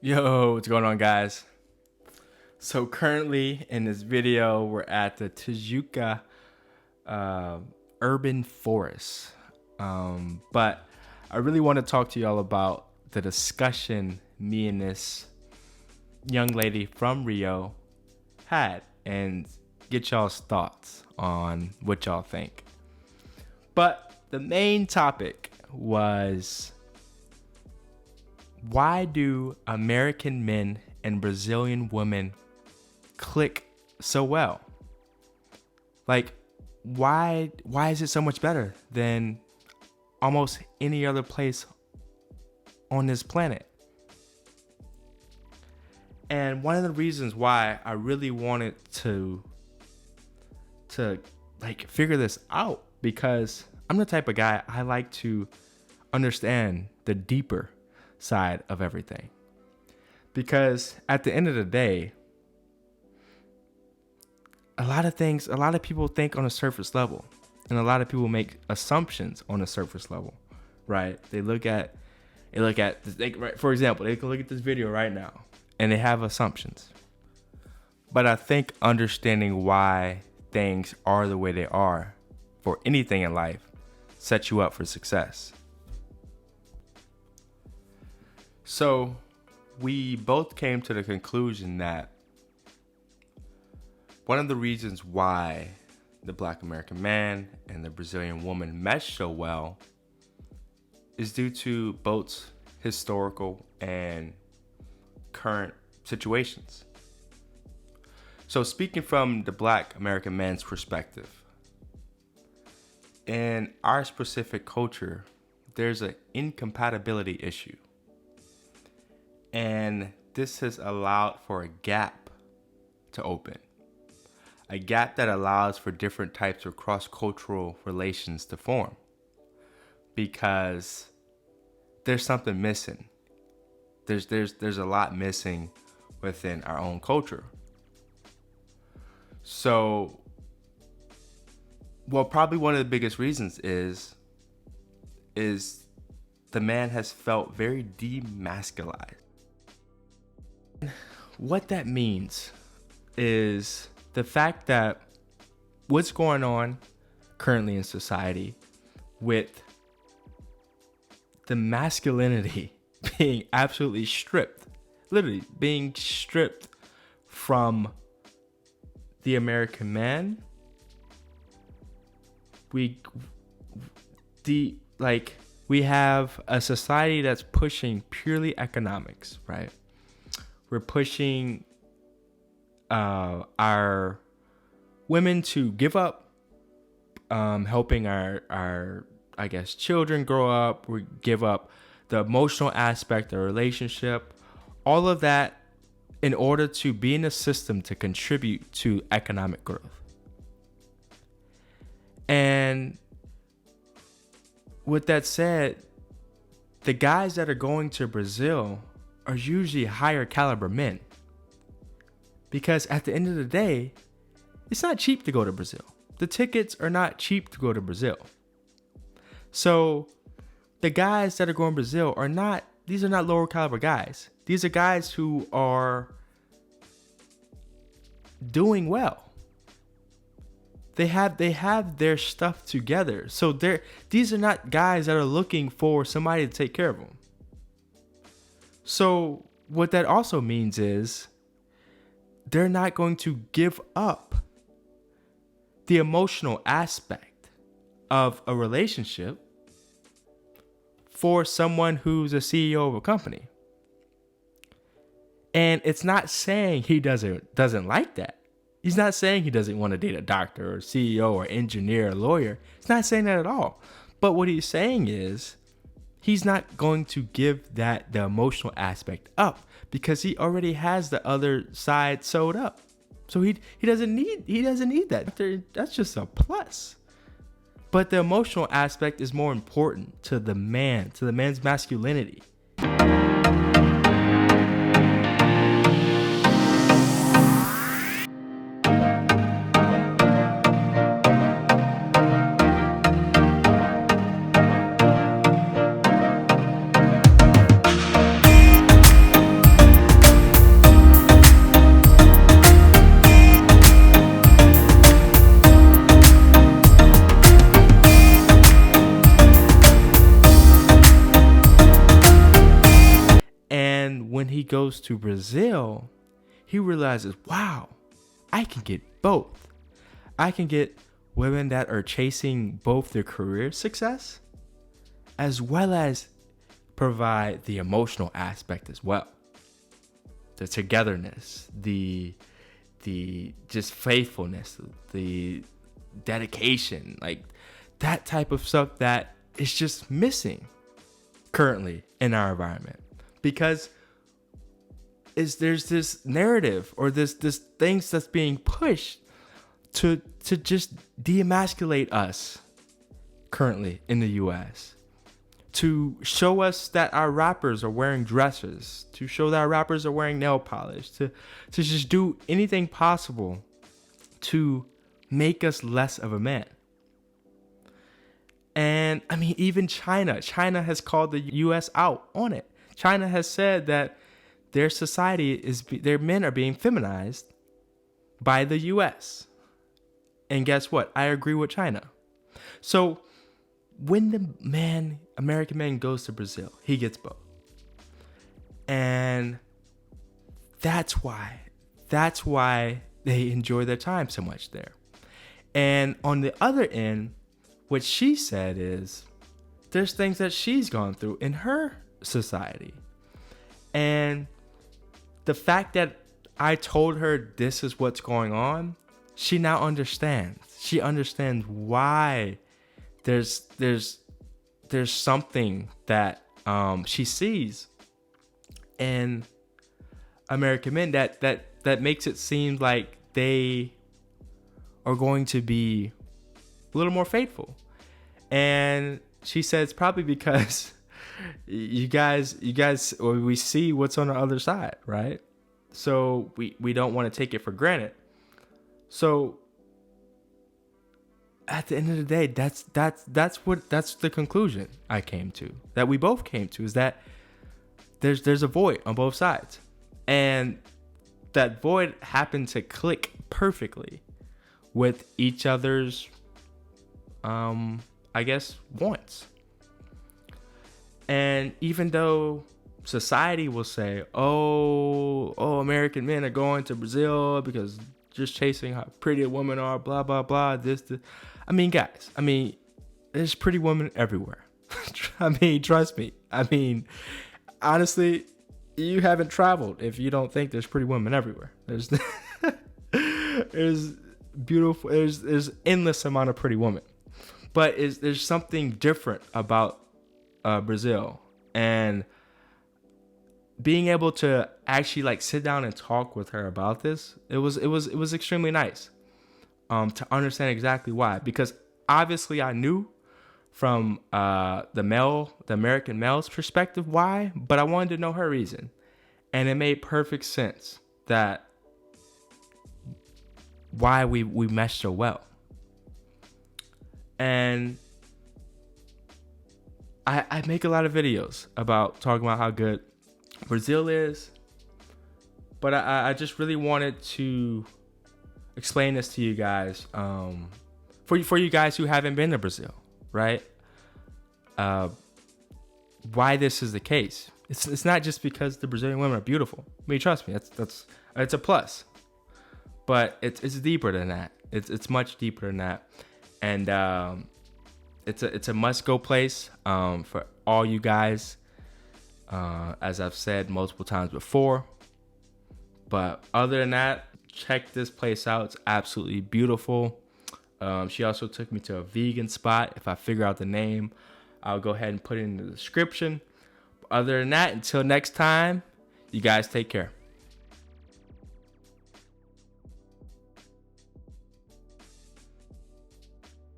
Yo, what's going on, guys? So currently in this video, we're at the Tijuca urban forest. But I really want to talk to y'all about the discussion me and this young lady from Rio had and get y'all's thoughts on what y'all think. But the main topic was, why do American men and Brazilian women click so well? Like, why is it so much better than almost any other place on this planet? And one of the reasons why I really wanted to figure this out, because I'm the type of guy, I like to understand the deeper side of everything. Because at the end of the day, a lot of people think on a surface level, and a lot of people make assumptions on a surface level, right? For example, they can look at this video right now and they have assumptions. But I think understanding why things are the way they are for anything in life sets you up for success. So we both came to the conclusion that one of the reasons why the Black American man and the Brazilian woman mesh so well is due to both historical and current situations. So speaking from the Black American man's perspective, in our specific culture, there's an incompatibility issue. And this has allowed for a gap to open. A gap that allows for different types of cross-cultural relations to form. Because there's something missing. There's a lot missing within our own culture. So, well, probably one of the biggest reasons is the man has felt very demasculized. What that means is the fact that what's going on currently in society with the masculinity being absolutely stripped, literally being stripped from the American man. We have a society that's pushing purely economics, right? We're pushing our women to give up helping our children grow up. We give up the emotional aspect of the relationship, all of that in order to be in a system to contribute to economic growth. And with that said, the guys that are going to Brazil are usually higher caliber men. Because at the end of the day, it's not cheap to go to Brazil. The tickets are not cheap to go to Brazil. So the guys that are going to Brazil are not lower caliber guys. These are guys who are doing well. They have their stuff together. So these are not guys that are looking for somebody to take care of them. So what that also means is they're not going to give up the emotional aspect of a relationship for someone who's a CEO of a company. And it's not saying he doesn't like that. He's not saying he doesn't want to date a doctor or CEO or engineer or lawyer. He's not saying that at all. But what he's saying is he's not going to give the emotional aspect up because he already has the other side sewed up. So he doesn't need that. That's just a plus. But the emotional aspect is more important to the man's masculinity. goes to Brazil, he realizes, wow, I can get both. I can get women that are chasing both their career success as well as provide the emotional aspect as well. The togetherness, the just faithfulness, the dedication, like that type of stuff that is just missing currently in our environment, because there's this narrative or this things that's being pushed to just demasculate us currently in the US, to show us that our rappers are wearing dresses, to show that our rappers are wearing nail polish, to just do anything possible to make us less of a man. And I mean, even China has called the US out on it. China has said that their society their men are being feminized by the US. And guess what? I agree with China. So when the American man goes to Brazil, he gets both. And that's why they enjoy their time so much there. And on the other end, what she said is there's things that she's gone through in her society. And the fact that I told her this is what's going on, she now understands. She understands why there's something that she sees in American men that makes it seem like they are going to be a little more faithful. And she said it's probably because you guys or we see what's on the other side, right? So we don't want to take it for granted. So at the end of the day, that's the conclusion I came to, that we both came to, is that there's a void on both sides, and that void happened to click perfectly with each other's I guess wants. And even though society will say, oh, American men are going to Brazil because just chasing how pretty a woman are, blah blah blah, this. I mean, guys, there's pretty women everywhere. Trust me. Honestly, you haven't traveled if you don't think there's pretty women everywhere. There's beautiful. There's endless amount of pretty women, but there's something different about Brazil, and being able to actually sit down and talk with her about this, it was extremely nice to understand exactly why. Because obviously I knew from the American male's perspective why, but I wanted to know her reason, and it made perfect sense that why we meshed so well. And I make a lot of videos about talking about how good Brazil is, but I just really wanted to explain this to you guys, for you guys who haven't been to Brazil, right? Why this is the case. It's not just because the Brazilian women are beautiful. Trust me, that's it's a plus, but it's deeper than that. It's much deeper than that, and it's a must go place for all you guys. As I've said multiple times before, but other than that, check this place out. It's absolutely beautiful. She also took me to a vegan spot. If I figure out the name, I'll go ahead and put it in the description. Other than that, until next time, you guys take care.